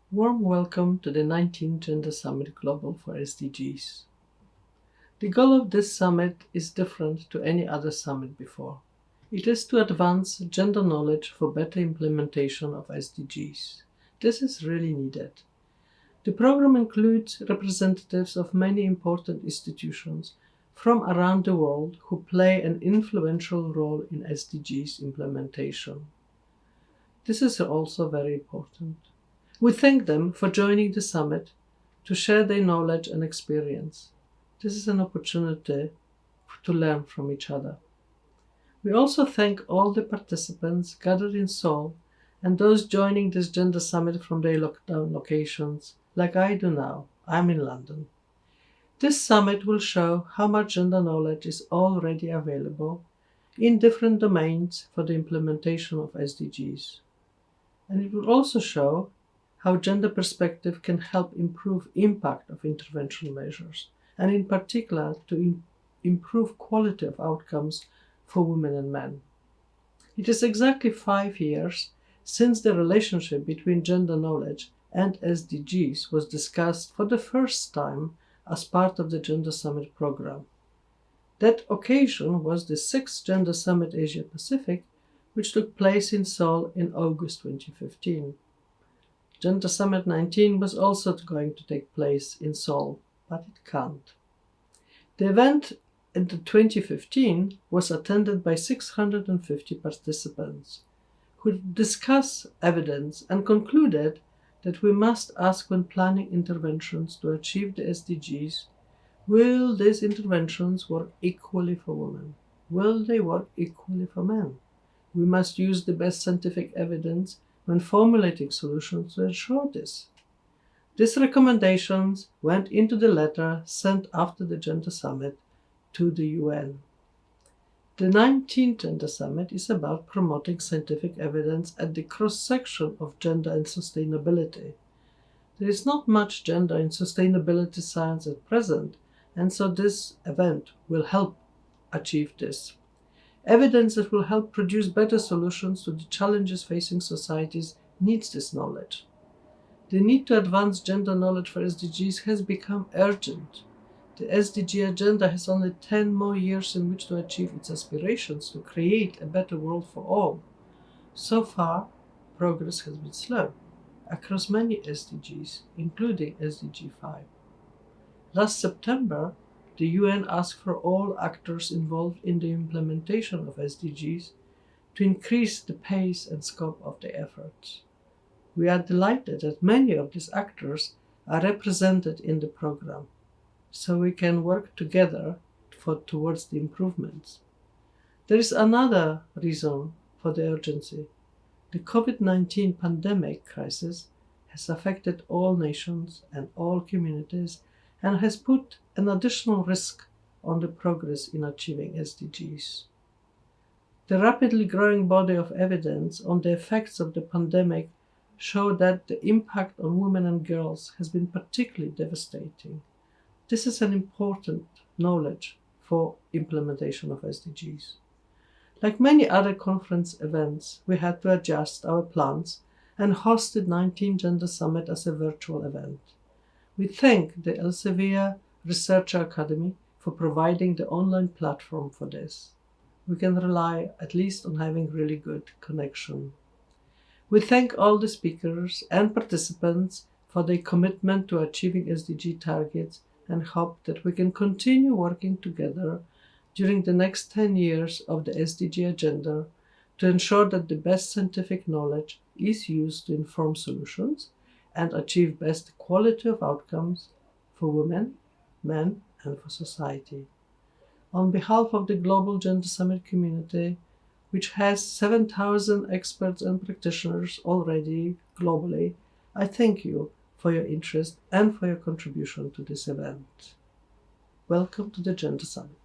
Warm welcome to the 19th Gender Summit Global for SDGs. The goal of this summit is different to any other summit before. It is to advance gender knowledge for better implementation of SDGs. This is really needed. The program includes representatives of many important institutions from around the world who play an influential role in SDGs implementation. This is also very important. We thank them for joining the summit to share their knowledge and experience. This is an opportunity to learn from each other. We also thank all the participants gathered in Seoul and those joining this gender summit from their lockdown locations, like I do now. I'm in London. This summit will show how much gender knowledge is already available in different domains for the implementation of SDGs. And it will also show how gender perspective can help improve impact of intervention measures, and in particular to improve quality of outcomes for women and men. It is exactly 5 years since the relationship between gender knowledge and SDGs was discussed for the first time as part of the Gender Summit program. That occasion was the 6th Gender Summit Asia Pacific, which took place in Seoul in August 2015. Gender Summit 19 was also going to take place in Seoul, but it can't. The event in 2015 was attended by 650 participants who discussed evidence and concluded that we must ask when planning interventions to achieve the SDGs, will these interventions work equally for women? Will they work equally for men? We must use the best scientific evidence when formulating solutions to ensure this. These recommendations went into the letter sent after the Gender Summit to the UN. The 19th Gender Summit is about promoting scientific evidence at the cross-section of gender and sustainability. There is not much gender and sustainability science at present, and so this event will help achieve this. Evidence that will help produce better solutions to the challenges facing societies needs this knowledge. The need to advance gender knowledge for SDGs has become urgent. The SDG agenda has only 10 more years in which to achieve its aspirations to create a better world for all. So far, progress has been slow across many SDGs, including SDG 5. Last September, the UN asked for all actors involved in the implementation of SDGs to increase the pace and scope of their efforts. We are delighted that many of these actors are represented in the program, so we can work together towards the improvements. There is another reason for the urgency. The COVID-19 pandemic crisis has affected all nations and all communities and has put an additional risk on the progress in achieving SDGs. The rapidly growing body of evidence on the effects of the pandemic show that the impact on women and girls has been particularly devastating. This is an important knowledge for implementation of SDGs. Like many other conference events, we had to adjust our plans and hosted 19 Gender Summit as a virtual event. We thank the Elsevier Research Academy for providing the online platform for this. We can rely at least on having really good connection. We thank all the speakers and participants for their commitment to achieving SDG targets and hope that we can continue working together during the next 10 years of the SDG agenda to ensure that the best scientific knowledge is used to inform solutions and achieve best quality of outcomes for women, men, and for society. On behalf of the Global Gender Summit community, which has 7,000 experts and practitioners already globally, I thank you for your interest and for your contribution to this event. Welcome to the Gender Summit.